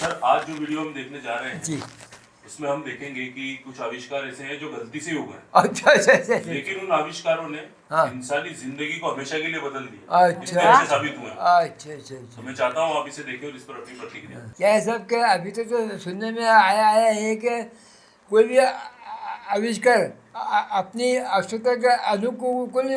Sir आज जो video हम देखने जा रहे हैं जी। उसमें हम देखेंगे कि कुछ आविष्कार ऐसे हैं जो गलती से हो गए, अच्छा अच्छा अच्छा लेकिन उन आविष्कारों ने हाँ। इंसानी जिंदगी को हमेशा के लिए बदल दिया। अच्छा। इतने अच्छे साबित हुए हैं। अच्छा अच्छा तो अच्छा। मैं चाहता हूँ आप इसे देखें और इस पर अपनी प्रतिक्रिया। क्या है सब के अभी तक तो सुनने में आया है कि कोई भी आविष्कार अपनी आवश्यकता के अनुकूल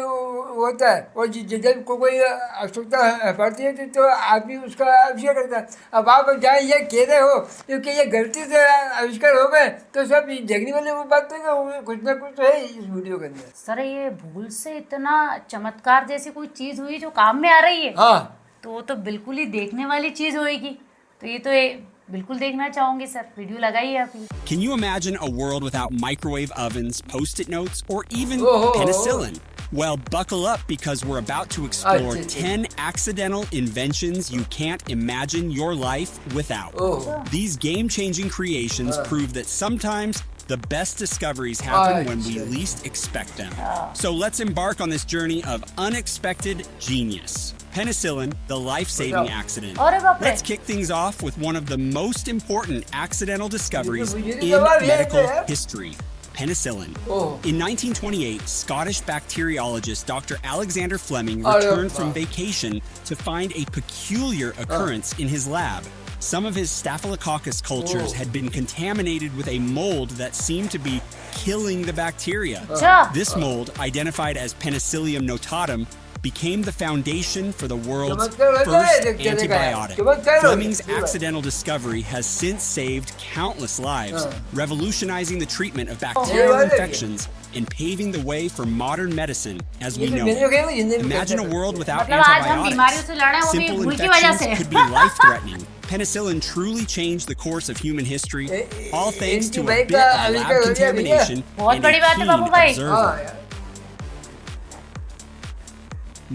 होता है और जब कोई आवश्यकता पड़ती है तो आदमी उसका आविष्कार करता है। अब आप जहाँ ये कह रहे हो क्योंकि ये गलती से आविष्कार हो गए तो सब देखने वाली वो बात है कुछ ना कुछ तो है इस वीडियो के अंदर। सर ये भूल से इतना चमत्कार जैसी कोई चीज हुई जो काम में आ रही है, हाँ तो वो तो बिल्कुल ही देखने वाली चीज होएगी। तो ये तो बिल्कुल देखना चाहूंगी सर, वीडियो लगाइए आप। Can you imagine a world without microwave ovens, post-it notes, or even Oh. penicillin? Well, buckle up because we're about to explore Achha, 10 accidental inventions you can't imagine your life without. Oh. These game-changing creations prove that sometimes the best discoveries happen when we Achha. least expect them. So let's embark on this journey of unexpected genius. Penicillin, the life-saving accident. अरे बाप रे। Let's kick things off with one of the most important accidental discoveries ये तो in जवाब ये medical है। history. Penicillin. Oh. In 1928, Scottish bacteriologist Dr. Alexander Fleming Oh, returned yeah. from vacation to find a peculiar occurrence in his lab. Some of his Staphylococcus cultures Oh. had been contaminated with a mold that seemed to be killing the bacteria. अच्छा। This mold, identified as Penicillium notatum, became the foundation for the world's चमत्कार होता है, first देखते देखा है। antibiotic. चमत्कार होता है, Fleming's ये बात। accidental discovery has since saved countless lives, revolutionizing the treatment of ये bacterial बात है। infections and paving the way for modern medicine as ये we तो know मैंने it. कहा जिंदगी में Imagine a करते world without मतलब आज हम बीमारियों से लड़ रहे हैं, antibiotics. वो भी Simple भूल की वजह infections से। could be life-threatening. Penicillin truly changed the course of human history, all thanks to a antibiotic bit का of आविष्कार lab हो गया भैया। contamination बहुत and बड़ी a बात है बाबू keen भाई। observer. हाँ यार।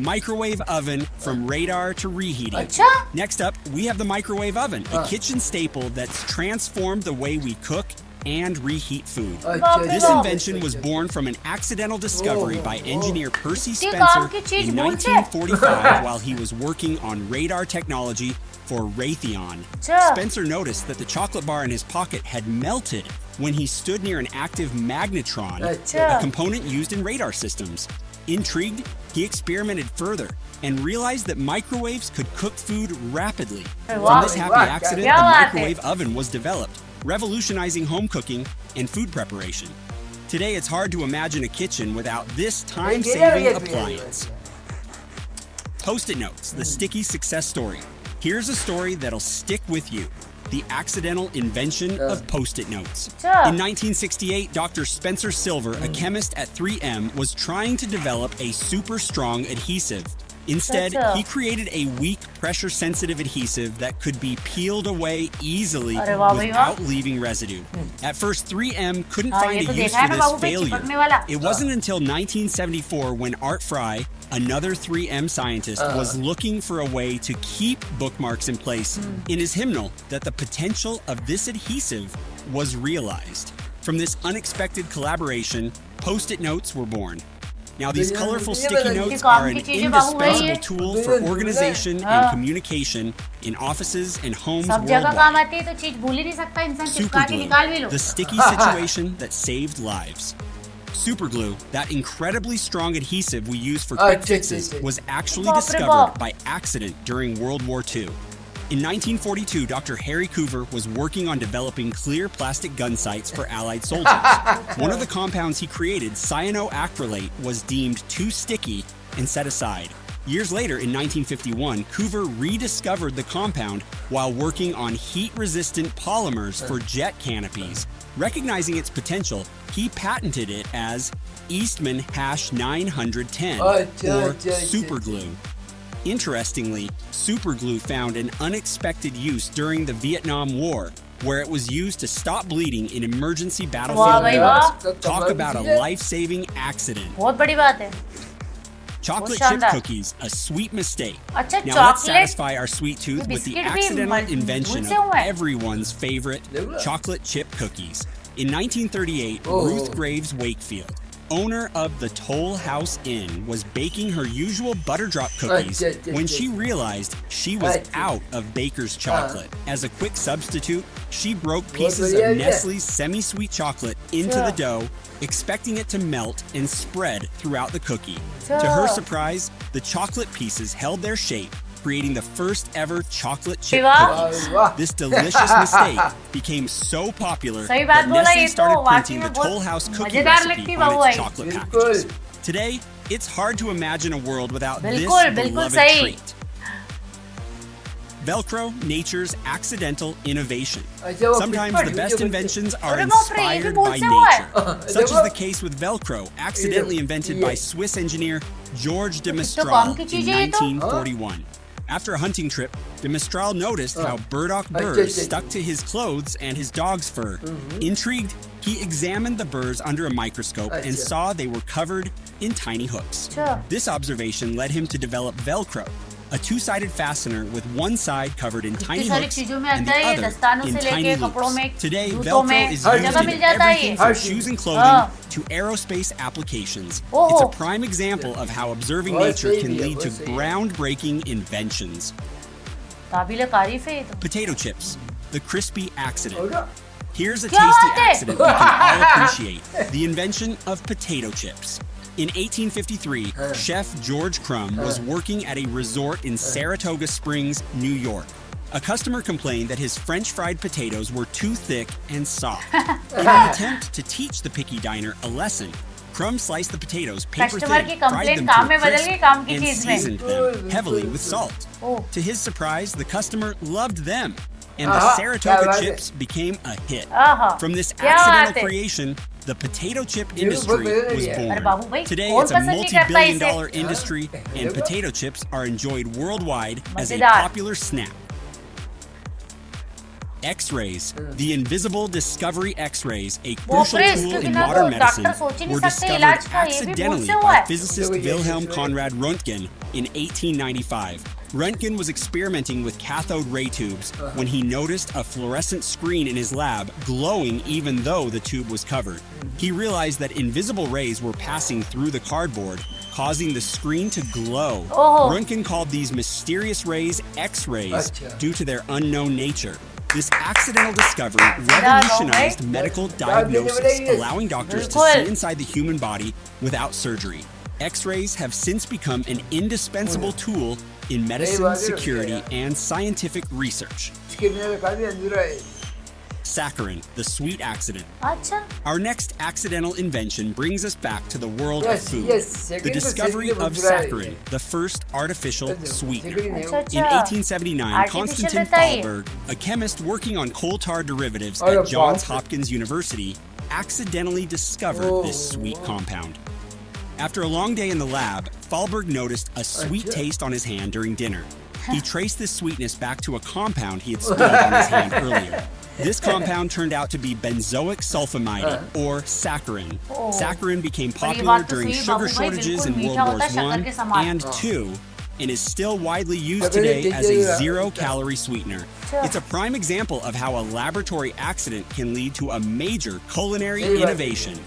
Microwave oven from radar to reheating. अच्छा। Next up, we have the microwave oven, a kitchen staple that's transformed the way we cook and reheat food. अच्छा, This अच्छा, invention was अच्छा। born from an accidental discovery by engineer Percy इतनी Spencer काम की चीज in भूल से। 1945 while he was working on radar technology for Raytheon. अच्छा। Spencer noticed that the chocolate bar in his pocket had melted when he stood near an active magnetron, अच्छा। a component used in radar systems. Intrigued, he experimented further and realized that microwaves could cook food rapidly. From this happy Wow. accident, क्या the बात है। microwave oven was developed, revolutionizing home cooking and food preparation. Today, it's hard to imagine a kitchen without this time-saving appliance. Post-it notes, the sticky success story. Here's a story that'll stick with you. The accidental invention of Post-it notes. अच्छा। In 1968, Dr. Spencer Silver, a chemist at 3M, was trying to develop a super strong adhesive. Instead, अच्छा। he created a weak, pressure-sensitive adhesive that could be peeled away easily अरे वाह भाई वाह। without leaving residue. At first, 3M couldn't हाँ, find ये a तो use देखा है for ना this बाबू भाई, failure. चिपकने वाला। It wasn't until 1974 when Art Fry, another 3M scientist, was looking for a way to keep bookmarks in place in his hymnal that the potential of this adhesive was realized. From this unexpected collaboration, Post-it notes were born. Now, these colorful sticky notes are an indispensable tool for organization and communication in offices and homes सब जगह काम worldwide. आती है तो चीज भूल ही नहीं सकता इंसान, चिपका के निकाल भी Superglue, low. the sticky situation that saved lives. Superglue, that incredibly strong adhesive we use for quick fixes, was actually Baap re discovered baap. by accident during World War II. In 1942, Dr. Harry Coover was working on developing clear plastic gun sights for Allied soldiers. One of the compounds he created, cyanoacrylate, was deemed too sticky and set aside. Years later, in 1951, Coover rediscovered the compound while working on heat-resistant polymers for jet canopies. Recognizing its potential, he patented it as Eastman #910, or Superglue. Interestingly, Superglue found an unexpected use during the Vietnam War, where it was used to stop bleeding in emergency वाह battlefield भाई moments. वाह। Talk about a life-saving accident. बहुत बड़ी बात है। Chocolate बहुत chip शानदार। cookies, a sweet mistake. अच्छा, Now let's chocolate- satisfy our sweet tooth with the biscuit भी accidental invention भूल से हुआ of है। everyone's favorite chocolate chip cookies. In 1938, Ruth Graves Wakefield, owner of the Toll House Inn, was baking her usual butter drop cookies when she realized she was out of Baker's chocolate. As a quick substitute, she broke pieces of Nestle's semi-sweet chocolate into the dough, expecting it to melt and spread throughout the cookie. To her surprise, the chocolate pieces held their shape, creating the first ever chocolate chip cookies. This delicious mistake became so popular that Nestle started printing the Toll House cookie recipe on its chocolate packages. Today, it's hard to imagine a world without this beloved treat. Velcro, nature's accidental innovation. Sometimes the best inventions are inspired by nature, such is the case with Velcro, accidentally invented by Swiss engineer Georges de Mestral in 1941. After a hunting trip, de Mestral noticed how burdock burrs stuck to his clothes and his dog's fur. Intrigued, he examined the burrs under a microscope and saw they were covered in tiny hooks. This observation led him to develop Velcro, a two-sided fastener with one side covered in tiny hooks and the other in tiny loops. Today, Velcro is used in everything from shoes and clothing to aerospace applications. It's a prime example of how observing nature can lead to groundbreaking inventions. Potato chips, the crispy accident. Here's a tasty accident we can all appreciate: the invention of potato chips. In 1853, chef George Crumb was working at a resort in Saratoga Springs, New York. A customer complained that his French fried potatoes were too thick and soft. In an attempt to teach the picky diner a lesson, Crumb sliced the potatoes paper thin, fried them to a crisp, and seasoned them heavily with salt. To his surprise, the customer loved them, and the Saratoga chips became a hit. From this accidental creation, the potato chip industry was born. Today, it's a multi-billion-dollar industry, and potato chips are enjoyed worldwide as a popular snack. X-rays, the invisible discovery X-rays, a crucial tool in modern medicine, were discovered accidentally by physicist Wilhelm Conrad Röntgen in 1895. Röntgen was experimenting with cathode ray tubes when he noticed a fluorescent screen in his lab glowing even though the tube was covered. He realized that invisible rays were passing through the cardboard, causing the screen to glow. Röntgen called these mysterious rays X-rays due to their unknown nature. This accidental discovery revolutionized medical diagnosis, allowing doctors to see inside the human body without surgery. X-rays have since become an indispensable tool in medicine, security, and scientific research. Saccharine, the sweet accident. Our next accidental invention brings us back to the world of food. The discovery of saccharine, the first artificial sweetener. In 1879, Konstantin Thalberg, a chemist working on coal tar derivatives at Johns Hopkins University, accidentally discovered this sweet compound. After a long day in the lab, Thalberg noticed a sweet taste on his hand during dinner. He traced this sweetness back to a compound he had spilled on his hand earlier. This compound turned out to be benzoic sulfamide, or saccharin. Saccharin became popular during sugar shortages in World Wars I and II, and is still widely used today as a zero-calorie sweetener. It's a prime example of how a laboratory accident can lead to a major culinary innovation.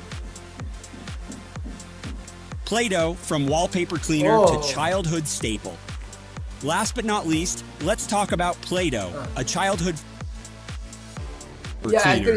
Play-Doh, from wallpaper cleaner to childhood staple. Last but not least, let's talk about Play-Doh, a childhood cleaner.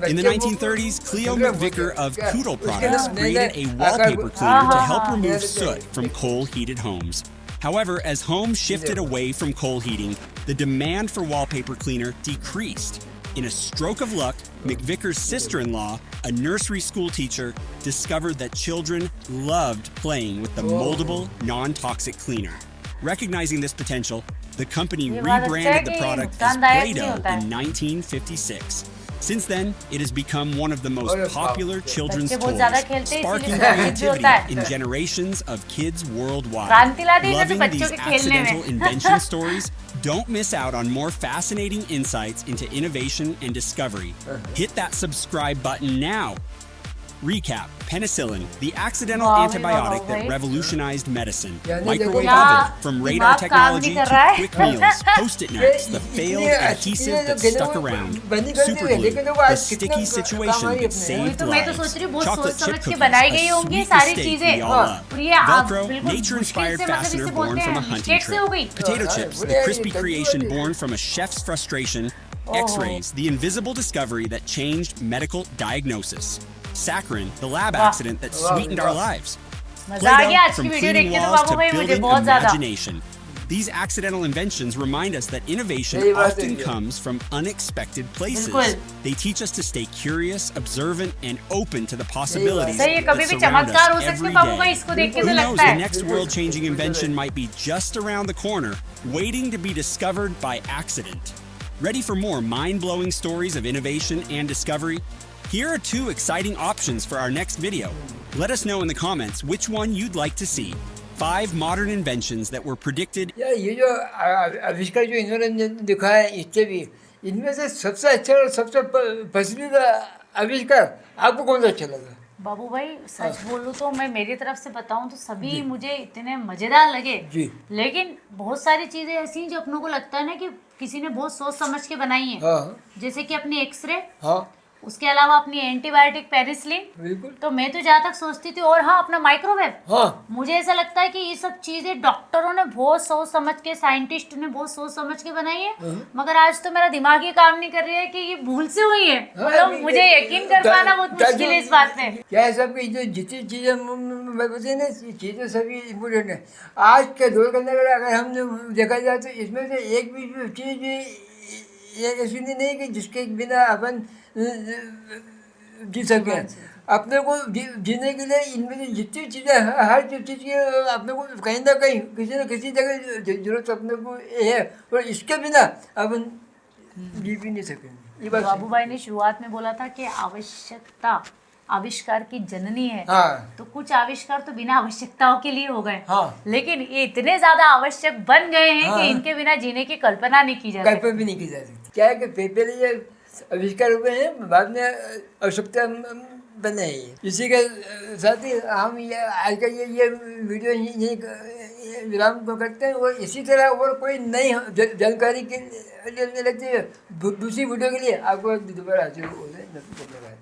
In the 1930s, Cleo McVicker of Koodle Products created a wallpaper cleaner to help remove soot from coal-heated homes. However, as homes shifted away from coal heating, the demand for wallpaper cleaner decreased. In a stroke of luck, McVicker's sister-in-law, a nursery school teacher, discovered that children loved playing with the moldable, non-toxic cleaner. Recognizing this potential, the company rebranded the product as Play-Doh in 1956. Since then, it has become one of the most popular children's toys, sparking creativity in generations of kids worldwide. Loving these accidental invention stories? Don't miss out on more fascinating insights into innovation and discovery. Hit that subscribe button now. Recap: Penicillin, the accidental Wow, antibiotic wow, that wow. revolutionized medicine. Yeah, Microwave yeah. oven, from radar दिमाग काम technology नहीं कर to रहा है। quick meals. Post-it notes, the ये failed इतने adhesive अच्छे that जो stuck वो around. बनी करती है, Superglue, लेकिन वो the आज कितना sticky काम situation आई that अपने। वही saved तो मैं तो सोच lives. रही हूँ बहुत सोच Chocolate chip समझ के cookies, बनाई a गई होंगी sweet सारी mistake चीजें we all love. और ये आप Velcro, बिल्कुल nature-inspired मुश्किल से मतलब fastener इसे born बोलते from a हैं hunting मिस्टेक से हो trip. गई Potato हाँ, chips, बोले the यार, crispy ये गलती creation होती है। born from a chef's frustration. Oh. X-rays, the invisible discovery that changed medical diagnosis. Saccharine, the lab वाह। accident that वाह, sweetened वाह। our lives. मजा आ गया आज From की वीडियो cleaning देख के तो walls बाबू to भाई मुझे building बहुत ज्यादा imagination. These accidental inventions remind us that innovation सही बात often है। comes from unexpected places. बिल्कुल। They teach us to stay curious, observant, and open to the possibilities सही है that कभी भी surround चमत्कार हो us सकते every बाबू भाई day. इसको देख के Who तो knows, लगता the है next world-changing invention might be just around the corner, waiting to be discovered by accident. Ready for more mind-blowing stories of innovation and discovery? Here are 2 exciting options for our next video. Let us know in the comments which one you'd like to see. 5 modern inventions that were predicted यार ये जो आविष्कार जो इन्होंने दिखा है इससे भी इनमें से सबसे अच्छा और सबसे पसंदीदा आविष्कार आपको कौन सा अच्छा लगा? बाबू भाई सच बोलूं तो मैं मेरी तरफ से बताऊं तो सभी मुझे इतने मजेदार लगे जी। लेकिन बहुत सारी चीजें ऐसी हैं जो अपनों को लगता है ना कि किसी ने बहुत सोच समझ के बनाई है हाँ जैसे कि अपनी एक्सरे हाँ उसके अलावा अपनी एंटीबायोटिक पेनिसिलिन बिल्कुल तो मैं तो जहाँ तक सोचती थी और हाँ अपना माइक्रोवेव हाँ मुझे ऐसा लगता है कि ये सब चीजें डॉक्टरों ने बहुत सोच समझ के साइंटिस्ट ने बहुत सोच समझ के बनाई है मगर आज तो मेरा दिमाग ही काम नहीं कर रही है कि ये भूल से हुई है मतलब मुझे यकीन कर पाना बहुत मुश्किल है इस बात पे क्या है सब जो जितनी चीज़ें मैं बताइए ना ये चीज़ें सभी इम्पोर्टेंट है आज के दौर के अंदर अगर हम देखा जाए तो इसमें से एक भी चीज़ ये ऐसी नहीं कि जिसके बिना अपन जी सके अपने को जीने के लिए इनमें से जितनी चीज़ें हर चीज़ की अपने को कहीं ना कहीं किसी न किसी जगह जरूरत अपने को है और इसके बिना अपन जी भी नहीं सकेंगे ये बात बाबू भाई ने शुरुआत में बोला था कि आवश्यकता आविष्कार की जननी है हाँ तो कुछ आविष्कार तो बिना आवश्यकताओं के लिए हो गए हाँ लेकिन ये इतने ज्यादा आवश्यक बन गए हैं हाँ। कि इनके बिना जीने की कल्पना नहीं की जा सकती कल्पना भी नहीं की जा सकती क्या है कि पहले ये आविष्कार हुए हैं बाद में आवश्यकता बने हैं इसी के साथ ही हम ये आज का ये वीडियो यही विराम को करते हैं और इसी तरह और कोई नई जानकारी के लिए लगती है दूसरी वीडियो के लिए आपको दोबारा हाजिर हो जाए।